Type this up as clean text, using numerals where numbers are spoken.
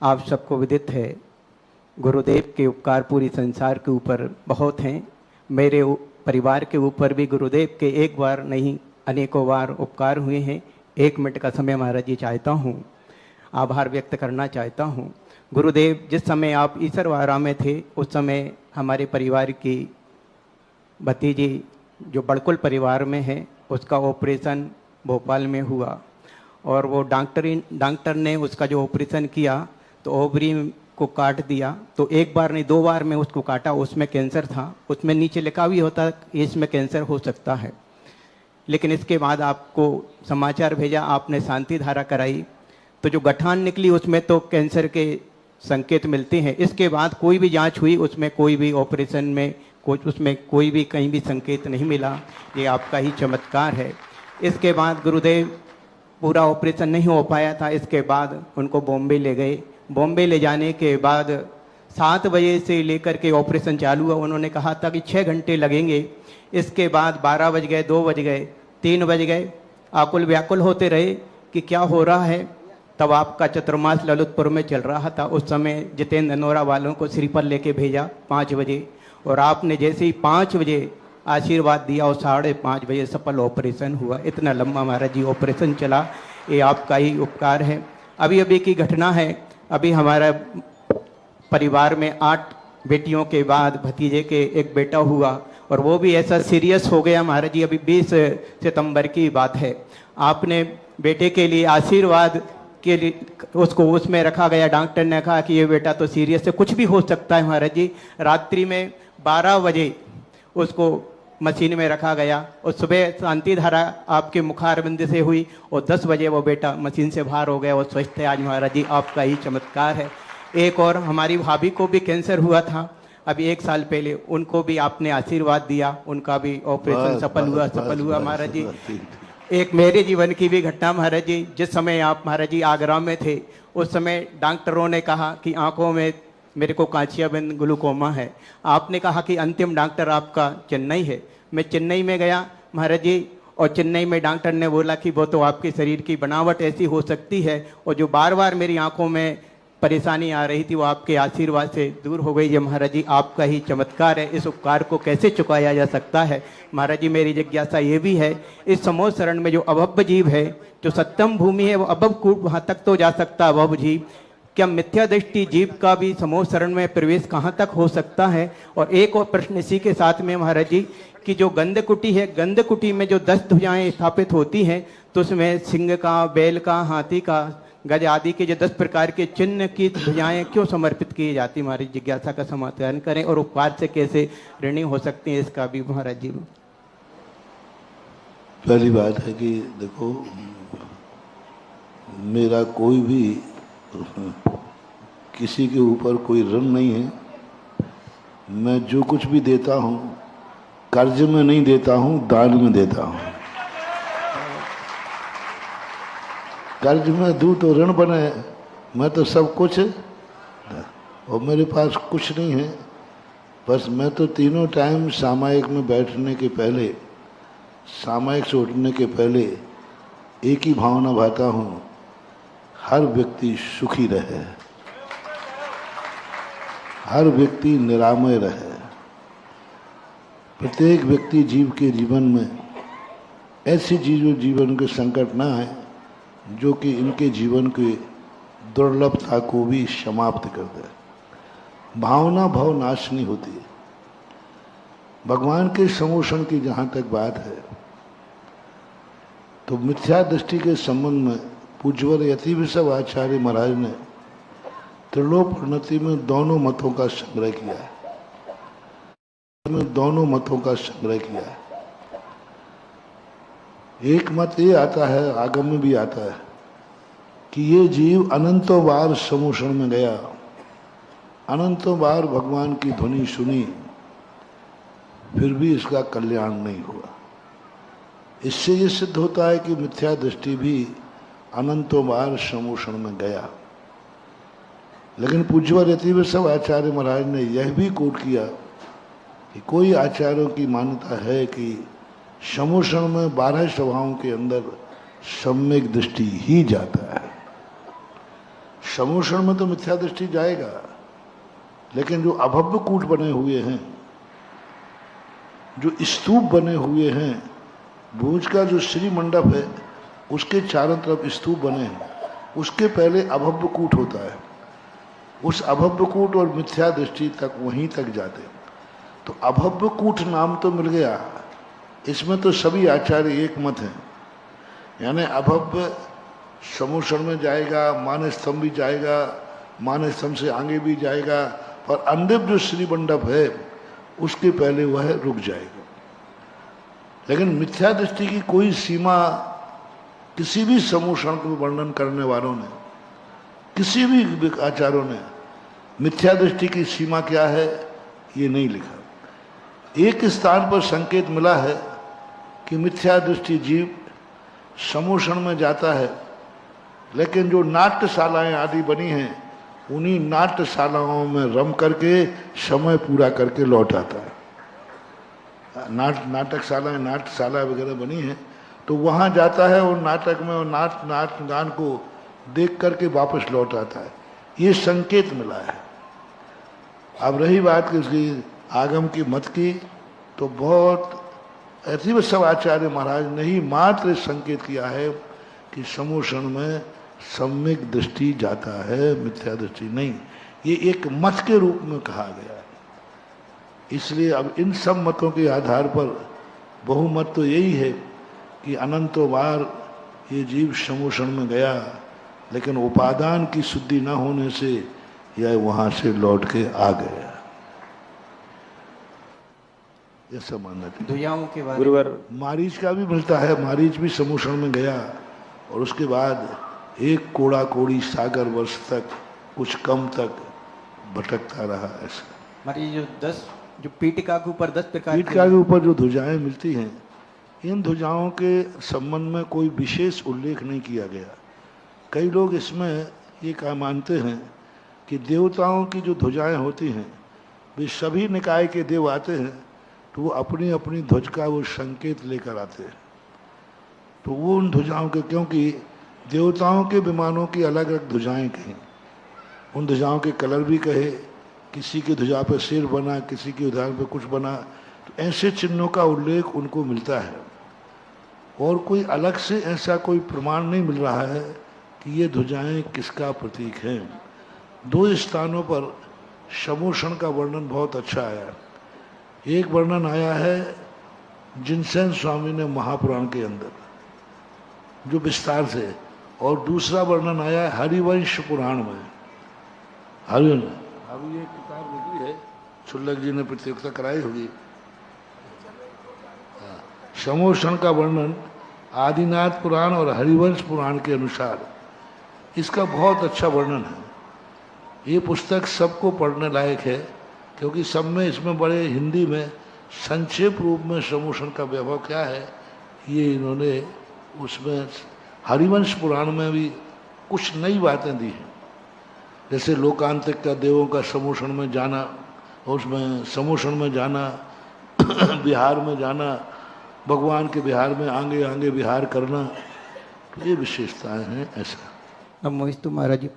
आप सबको विदित है, गुरुदेव के उपकार पूरी संसार के ऊपर बहुत हैं। मेरे परिवार के ऊपर भी गुरुदेव के एक बार नहीं अनेकों बार उपकार हुए हैं। 1 मिनट का समय महाराज जी चाहता हूँ, आभार व्यक्त करना चाहता हूँ। गुरुदेव, जिस समय आप ईसरवाड़ा में थे उस समय हमारे परिवार की भतीजी जो बड़कुल परिवार में है उसका ऑपरेशन भोपाल में हुआ और वो डॉक्टर ने उसका जो ऑपरेशन किया तो ओवरी को काट दिया। तो 1 बार नहीं 2 बार में उसको काटा, उसमें कैंसर था। उसमें नीचे लिखा भी होता इसमें कैंसर हो सकता है। लेकिन इसके बाद आपको समाचार भेजा, आपने शांति धारा कराई तो जो गठान निकली उसमें तो कैंसर के संकेत मिलते हैं। इसके बाद कोई भी जांच हुई उसमें कोई भी ऑपरेशन में उसमें कोई भी कहीं भी संकेत नहीं मिला। ये आपका ही चमत्कार है। इसके बाद गुरुदेव पूरा ऑपरेशन नहीं हो पाया था। इसके बाद उनको बॉम्बे ले गए। बॉम्बे ले जाने के बाद 7 बजे से लेकर के ऑपरेशन चालू हुआ। उन्होंने कहा था कि 6 घंटे लगेंगे। इसके बाद 12 बज गए, 2 बज गए, 3 बज गए। आकुल व्याकुल होते रहे कि क्या हो रहा है। तब आपका चतुर्मास ललितपुर में चल रहा था। उस समय जितेंद्र अनोरा वालों को श्रीपर लेके भेजा 5 बजे और आपने जैसे ही 5 बजे आशीर्वाद दिया और 5:30 बजे सफल ऑपरेशन हुआ। इतना लंबा महाराज जी ऑपरेशन चला, ये आपका ही उपकार है। अभी अभी की घटना है, अभी हमारा परिवार में 8 बेटियों के बाद भतीजे के एक बेटा हुआ और वो भी ऐसा सीरियस हो गया महाराज जी। अभी 20 सितंबर की बात है। आपने बेटे के लिए आशीर्वाद के लिए उसको उसमें रखा गया। डॉक्टर ने कहा कि ये बेटा तो सीरियस है, कुछ भी हो सकता है महाराज जी। रात्रि में 12 बजे उसको मशीन में रखा गया और सुबह शांति धारा आपके मुखारबिंद से हुई और 10 बजे वो बेटा मशीन से बाहर हो गया और स्वस्थ है आज महाराज जी। आपका ही चमत्कार है। एक और हमारी भाभी को भी कैंसर हुआ था अभी 1 साल पहले, उनको भी आपने आशीर्वाद दिया, उनका भी ऑपरेशन सफल हुआ महाराज जी। एक मेरे जीवन की भी घटना महाराज जी, जिस समय आप महाराज जी आगरा में थे उस समय डॉक्टरों ने कहा कि आंखों में मेरे को कांचियाबंद ग्लूकोमा है। आपने कहा कि अंतिम डॉक्टर आपका चेन्नई है। मैं चेन्नई में गया महाराज जी और चेन्नई में डॉक्टर ने बोला कि वो तो आपके शरीर की बनावट ऐसी हो सकती है और जो बार बार मेरी आंखों में परेशानी आ रही थी वो आपके आशीर्वाद से दूर हो गई। ये महाराज जी आपका ही चमत्कार है। इस उपकार को कैसे चुकाया जा सकता है महाराज जी। मेरी जिज्ञासा ये भी है, इस समोह शरण में जो अभव्य जीव है, जो सत्यम भूमि है, वो अभव वहाँ तक तो जा सकता अभव जीव, क्या मिथ्या दृष्टि जीव का भी समूह शरण में प्रवेश कहाँ तक हो सकता है? और एक और प्रश्न इसी के साथ में महाराज जी कि जो गंधकुटी है, गंधकुटी में जो 10 ध्वजाएं स्थापित होती हैं तो उसमें सिंह का, बैल का, हाथी का, गज आदि के जो 10 प्रकार के चिन्ह की ध्वजाएं क्यों समर्पित की जाती? हमारी जिज्ञासा का समाधान करें और उपकार से कैसे ऋणी हो सकती हैं इसका भी महाराज जी। पहली बात है कि देखो, मेरा कोई भी किसी के ऊपर कोई ऋण नहीं है। मैं जो कुछ भी देता हूँ कर्ज में नहीं देता हूँ, दान में देता हूँ। कर्ज में दूं तो ऋण बने। मैं तो सब कुछ और मेरे पास कुछ नहीं है। बस मैं तो तीनों टाइम सामायिक में बैठने के पहले, सामायिक से उठने के पहले एक ही भावना भाता हूँ, हर व्यक्ति सुखी रहे, हर व्यक्ति निरामय रहे। प्रत्येक व्यक्ति जीव के जीवन में ऐसी जीवन के संकट ना आए जो कि इनके जीवन की दुर्लभता को भी समाप्त कर दे। भावना भावनाशनी होती है। भगवान के समोषण की जहाँ तक बात है तो मिथ्या दृष्टि के संबंध में पूज्यवर यतिवृषभ आचार्य महाराज ने त्रिलोक प्रणति में दोनों मतों का संग्रह किया है। दोनों मतों का संग्रह किया है। एक मत ये आता है, आगम में भी आता है, कि ये जीव अनंतों बार समोषण में गया, अनंतों बार भगवान की ध्वनि सुनी, फिर भी इसका कल्याण नहीं हुआ। इससे ये सिद्ध होता है कि मिथ्या दृष्टि भी अनंतों बार समोषण में गया। लेकिन पूज्यवर यतिवृषभ आचार्य महाराज ने यह भी कोट किया कि कोई आचार्यों की मान्यता है कि समोषण में 12 सभाओं के अंदर सम्यक दृष्टि ही जाता है। समूषण में तो मिथ्या दृष्टि जाएगा, लेकिन जो अभव्य कूट बने हुए हैं, जो स्तूप बने हुए हैं, भुज का जो श्री मंडप है उसके चारों तरफ स्तूप बने हैं, उसके पहले अभव्य कूट होता है। उस अभव्य कूट और मिथ्या दृष्टि तक वहीं तक जाते। तो अभव्य कूट नाम तो मिल गया, इसमें तो सभी आचार्य एक मत हैं। यानी अभव्य समूषण में जाएगा, मान स्तंभ भी जाएगा, मान स्तंभ से आगे भी जाएगा, पर अंतिम जो श्री मंडप है उसके पहले वह रुक जाएगा। लेकिन मिथ्या दृष्टि की कोई सीमा किसी भी समूषण को वर्णन करने वालों ने, किसी भी आचार्यों ने मिथ्या दृष्टि की सीमा क्या है ये नहीं लिखा। एक स्थान पर संकेत मिला है कि मिथ्या दृष्टि जीव समूषण में जाता है, लेकिन जो नाट्यशालाएं आदि बनी हैं उन्हीं नाट्यशालाओं में रम करके समय पूरा करके लौट आता है। नाट्यशाला वगैरह बनी है तो वहाँ जाता है और नाटक में और नाच गान को देख करके वापस लौट आता है। ये संकेत मिला है। अब रही बात कि उसकी आगम की मत की, तो बहुत ऐसे सब आचार्य महाराज ने ही मात्र संकेत किया है कि समूषण में सम्यक दृष्टि जाता है, मिथ्या दृष्टि नहीं। ये एक मत के रूप में कहा गया है। इसलिए अब इन सब मतों के आधार पर बहुमत तो यही है कि अनंतों बार ये जीव समूषण में गया, लेकिन उपादान की शुद्धि न होने से यह वहां से लौट के आ गया। ये सब मानना दुयाओं के बारे गुरुवर मारीच का भी मिलता है। मारीच भी समूषण में गया और उसके बाद एक कोड़ा कोड़ी सागर वर्ष तक, कुछ कम तक भटकता रहा। ऐसा हमारी जो पीठिका के ऊपर 10 प्रकार पीठिका के ऊपर जो ध्वजाएं मिलती हैं, इन ध्वजाओं के संबंध में कोई विशेष उल्लेख नहीं किया गया। कई लोग इसमें ये कहा मानते हैं कि देवताओं की जो ध्वजाएं होती हैं, वे सभी निकाय के देव आते हैं तो वो अपनी अपनी ध्वज का वो संकेत लेकर आते हैं। तो वो उन ध्वजाओं के, क्योंकि देवताओं के विमानों की अलग अलग ध्वजाएं कहीं, उन ध्वजाओं के कलर भी कहे, किसी की ध्वजा पर सिर बना, किसी की ध्वजा पर कुछ बना, तो ऐसे चिन्हों का उल्लेख उनको मिलता है। और कोई अलग से ऐसा कोई प्रमाण नहीं मिल रहा है कि ये ध्वजाएं किसका प्रतीक हैं। 2 स्थानों पर समूषण का वर्णन बहुत अच्छा आया। एक वर्णन आया है जिनसेन स्वामी ने महापुराण के अंदर जो विस्तार से, और दूसरा वर्णन आया है हरिवंश पुराण में। हरिवंश अभी एक किताब निकली है, छुल्लक जी ने प्रतियोगिता कराई होगी। समूषण का वर्णन आदिनाथ पुराण और हरिवंश पुराण के अनुसार इसका बहुत अच्छा वर्णन है। ये पुस्तक सबको पढ़ने लायक है, क्योंकि सब में इसमें बड़े हिंदी में संक्षेप रूप में समूषण का वैभव क्या है ये इन्होंने उसमें हरिवंश पुराण में भी कुछ नई बातें दी हैं। जैसे लोकांतिक का देवों का समूषण में जाना, उसमें समूषण में जाना, बिहार में जाना, भगवान के बिहार में आगे आगे विहार करना, तो ये विशेषताएं हैं। ऐसा अब मोहित महाराज जी